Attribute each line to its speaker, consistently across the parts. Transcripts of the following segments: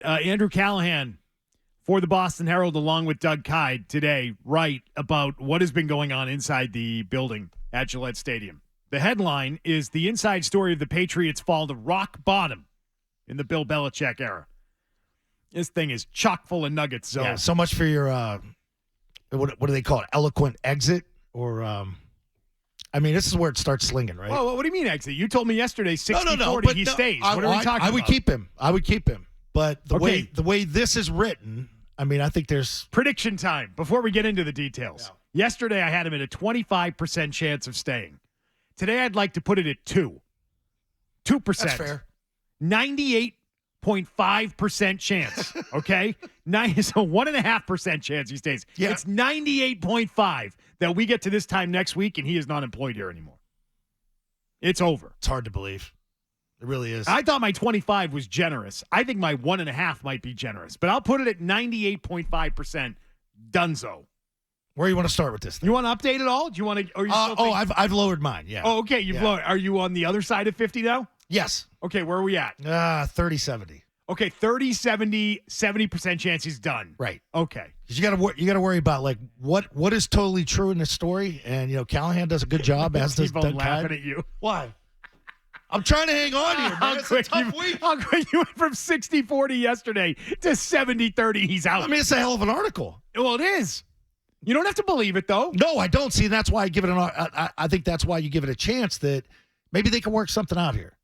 Speaker 1: Andrew Callahan for the Boston Herald, along with Doug Kyde today, write about what has been going on inside the building at Gillette Stadium. The headline is the inside story of the Patriots' fall to rock bottom in the Bill Belichick era. This thing is chock full of nuggets. So,
Speaker 2: yeah, so much for your, what do they call it, eloquent exit? Or, this is where it starts slinging, right?
Speaker 1: Well, what do you mean exit? You told me yesterday 60-40 he stays. What are we talking about?
Speaker 2: I would keep him. But the way this is written, I think there's...
Speaker 1: Prediction time before we get into the details. Yeah. Yesterday I had him at a 25% chance of staying. Today I'd like to put it at 2%.
Speaker 2: That's fair.
Speaker 1: 98.5% chance, okay? So 1.5% chance he stays.
Speaker 2: Yeah.
Speaker 1: It's 98.5 that we get to this time next week and he is not employed here anymore. It's over.
Speaker 2: It's hard to believe. It really is.
Speaker 1: I thought my 25 was generous. I think my 1.5 might be generous, but I'll put it at 98.5% donezo.
Speaker 2: Where do you want to start with this thing?
Speaker 1: You want to update it all? Do you want to? Or you
Speaker 2: I've lowered mine. Yeah.
Speaker 1: Oh, okay. You've lowered. Are you on the other side of 50 now?
Speaker 2: Yes.
Speaker 1: Okay. Where are we at?
Speaker 2: 30-70.
Speaker 1: Okay. 70% chance he's done.
Speaker 2: Right.
Speaker 1: Okay.
Speaker 2: Because you got to worry about like what is totally true in this story, and Callahan does a good job as does Doug
Speaker 1: laughing
Speaker 2: Kyde.
Speaker 1: at you.
Speaker 2: Why? I'm trying to hang on here, man. It's a tough week.
Speaker 1: How quick you went from 60-40 yesterday to 70-30. He's out.
Speaker 2: It's a hell of an article.
Speaker 1: Well, it is. You don't have to believe it, though.
Speaker 2: No, I don't. See, that's why I give it I think that's why you give it a chance that maybe they can work something out here.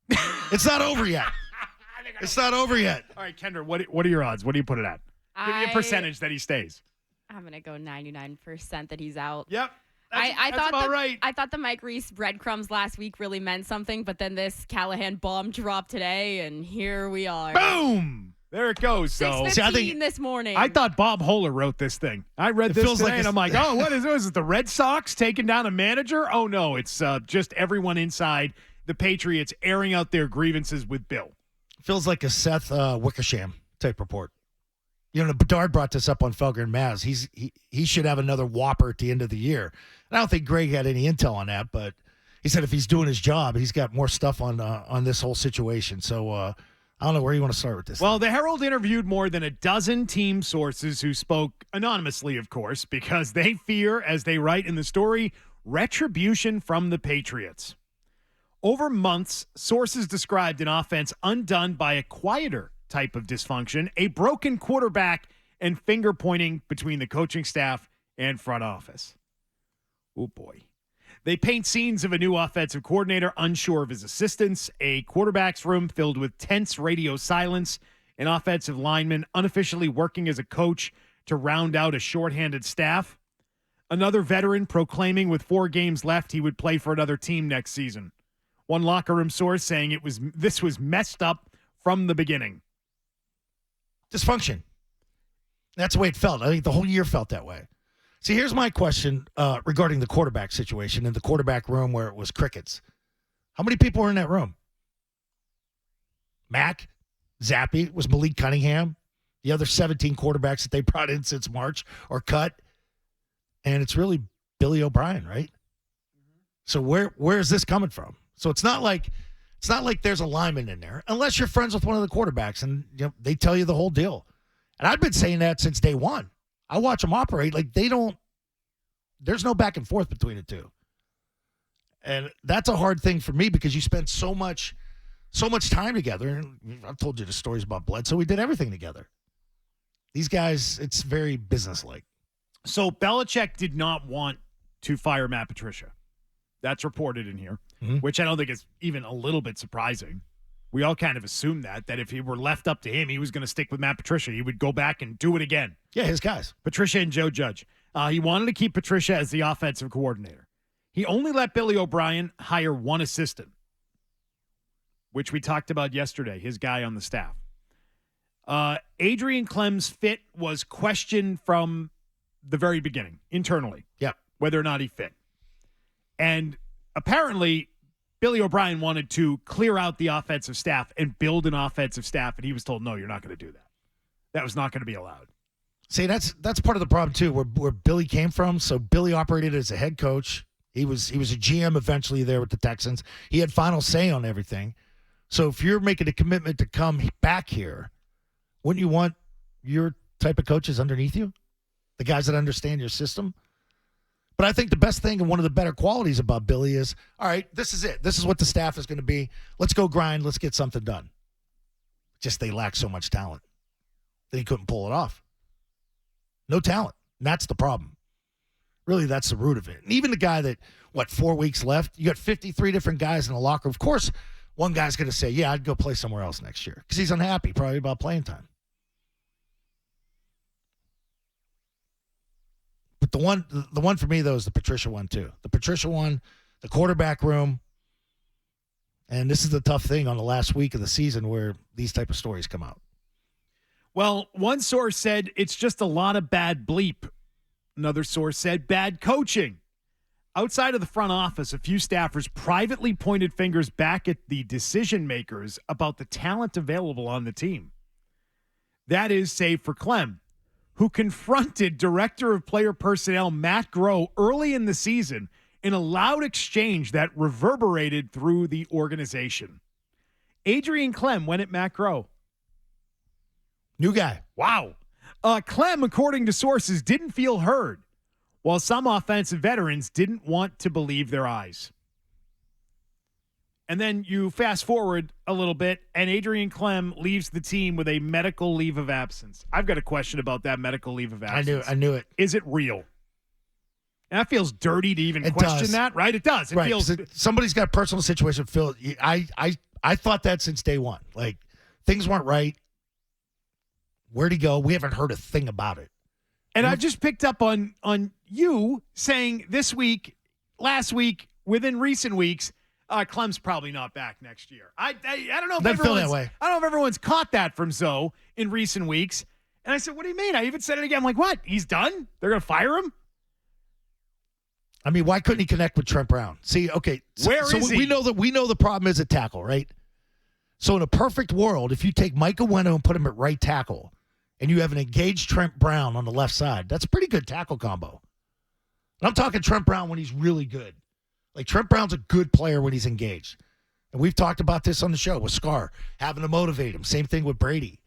Speaker 2: It's not over yet. It's not over yet.
Speaker 1: All right, Kendra, what are your odds? What do you put it at? Give me a percentage that he stays.
Speaker 3: I'm going to go 99% that he's out.
Speaker 1: Yep.
Speaker 3: I
Speaker 1: thought about right.
Speaker 3: I thought the Mike Reese breadcrumbs last week really meant something, but then this Callahan bomb dropped today, and here we are.
Speaker 1: Boom! There it goes. So
Speaker 3: 6:15 this morning.
Speaker 1: I thought Bob Holler wrote this thing. I read this today, and I'm like, oh, what is this? Is it the Red Sox taking down a manager? Oh, no, it's just everyone inside the Patriots airing out their grievances with Bill.
Speaker 2: Feels like a Seth Wickersham type report. Bedard brought this up on Felger and Maz. He should have another whopper at the end of the year. And I don't think Greg had any intel on that, but he said if he's doing his job, he's got more stuff on this whole situation. So I don't know where you want to start with this.
Speaker 1: Well, the Herald interviewed more than a dozen team sources who spoke anonymously, of course, because they fear, as they write in the story, retribution from the Patriots. Over months, sources described an offense undone by a quieter type of dysfunction, a broken quarterback, and finger pointing between the coaching staff and front office. Oh, boy. They paint scenes of a new offensive coordinator unsure of his assistants, a quarterback's room filled with tense radio silence, an offensive lineman unofficially working as a coach to round out a shorthanded staff, another veteran proclaiming with 4 games left he would play for another team next season. One locker room source saying this was messed up from the beginning.
Speaker 2: Dysfunction. That's the way it felt. I think the whole year felt that way. See, here's my question regarding the quarterback situation in the quarterback room where it was crickets. How many people were in that room? Mac, Zappy, was Malik Cunningham, the other 17 quarterbacks that they brought in since March or cut, and it's really Billy O'Brien, right? So where is this coming from? So it's not like there's a lineman in there, unless you're friends with one of the quarterbacks and they tell you the whole deal. And I've been saying that since day one. I watch them operate like there's no back and forth between the two. And that's a hard thing for me because you spend so much time together. And I've told you the stories about Bledsoe. We did everything together. These guys, it's very businesslike.
Speaker 1: So Belichick did not want to fire Matt Patricia. That's reported in here, which I don't think is even a little bit surprising. We all kind of assumed that if he were left up to him, he was going to stick with Matt Patricia. He would go back and do it again.
Speaker 2: Yeah, his guys.
Speaker 1: Patricia and Joe Judge. He wanted to keep Patricia as the offensive coordinator. He only let Billy O'Brien hire one assistant, which we talked about yesterday, his guy on the staff. Adrian Clem's fit was questioned from the very beginning, internally.
Speaker 2: Yeah.
Speaker 1: Whether or not he fit. And apparently, Billy O'Brien wanted to clear out the offensive staff and build an offensive staff, and he was told, no, you're not going to do that. That was not going to be allowed.
Speaker 2: See, that's part of the problem, too, where Billy came from. So Billy operated as a head coach. He was a GM eventually there with the Texans. He had final say on everything. So if you're making a commitment to come back here, Wouldn't you want your type of coaches underneath you? The guys that understand your system? But I think the best thing and one of the better qualities about Billy is, all right, this is it. This is what the staff is going to be. Let's go grind. Let's get something done. Just they lack so much talent that he couldn't pull it off. No talent. And that's the problem. Really, that's the root of it. And even the guy that, 4 weeks left? You got 53 different guys in the locker room. Of course, one guy's going to say, yeah, I'd go play somewhere else next year because he's unhappy probably about playing time. But the one for me, though, is the Patricia one, too. The Patricia one, the quarterback room. And this is the tough thing on the last week of the season where these type of stories come out.
Speaker 1: Well, one source said it's just a lot of bad bleep. Another source said bad coaching. Outside of the front office, a few staffers privately pointed fingers back at the decision makers about the talent available on the team. That is, save for Clem, who confronted Director of Player Personnel Matt Groh early in the season in a loud exchange that reverberated through the organization. Adrian Clem went at Matt Groh.
Speaker 2: New guy.
Speaker 1: Wow. Clem, according to sources, didn't feel heard, while some offensive veterans didn't want to believe their eyes. And then you fast forward a little bit, and Adrian Clem leaves the team with a medical leave of absence. I've got a question about that medical leave of absence.
Speaker 2: I knew it.
Speaker 1: Is it real? And that feels dirty to even question that, right? It does. It
Speaker 2: right,
Speaker 1: feels.
Speaker 2: Somebody's got a personal situation. Phil, I thought that since day one. Like, things weren't right. Where'd he go? We haven't heard a thing about it.
Speaker 1: And I've just picked up on you saying this week, last week, within recent weeks, Clem's probably not back next year. I don't know if
Speaker 2: Doesn't feel that way.
Speaker 1: I don't know if everyone's caught that from Zoe in recent weeks. And I said, what do you mean? I even said it again. I'm like, what? He's done? They're going to fire him?
Speaker 2: I mean, why couldn't he connect with Trent Brown? See, okay.
Speaker 1: Where is he?
Speaker 2: We know the problem is at tackle, right? So in a perfect world, if you take Mike Oweno and put him at right tackle, and you have an engaged Trent Brown on the left side, that's a pretty good tackle combo. And I'm talking Trent Brown when he's really good. Like, Trent Brown's a good player when he's engaged. And we've talked about this on the show with Scar, having to motivate him. Same thing with Brady.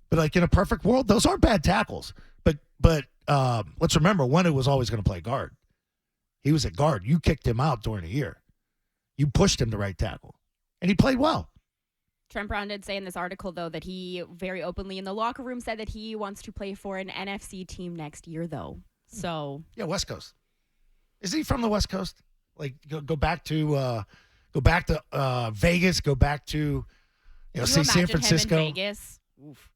Speaker 2: But, like, in a perfect world, those aren't bad tackles. But let's remember, Oweno was always going to play guard. He was at guard. You kicked him out during the year. You pushed him to right tackle. And he played well.
Speaker 3: Trent Brown did say in this article, though, that he very openly in the locker room said that he wants to play for an NFC team next year, though. So
Speaker 2: yeah, West Coast. Is he from the West Coast? Like, go back to Vegas. Go back to say San Francisco.
Speaker 3: Him in Vegas? Oof.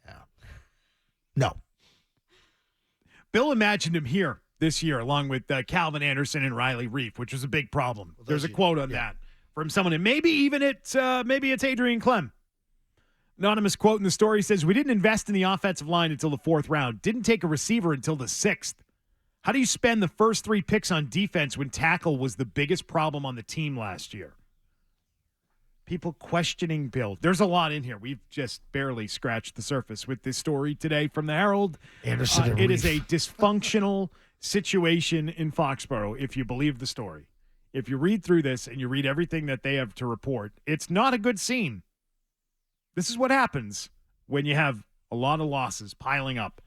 Speaker 2: Yeah. No.
Speaker 1: Bill imagined him here this year, along with Calvin Anderson and Riley Reif, which was a big problem.
Speaker 2: Well,
Speaker 1: there's a quote on that from someone, and maybe it's Adrian Clem. Anonymous quote in the story says, "We didn't invest in the offensive line until the 4th round. Didn't take a receiver until the 6th. How do you spend the first 3 picks on defense when tackle was the biggest problem on the team last year?" People questioning Bill. There's a lot in here. We've just barely scratched the surface with this story today from the Herald.
Speaker 2: Anderson and
Speaker 1: it is a
Speaker 2: Reif.
Speaker 1: dysfunctional situation in Foxborough, if you believe the story. If you read through this and you read everything that they have to report, it's not a good scene. This is what happens when you have a lot of losses piling up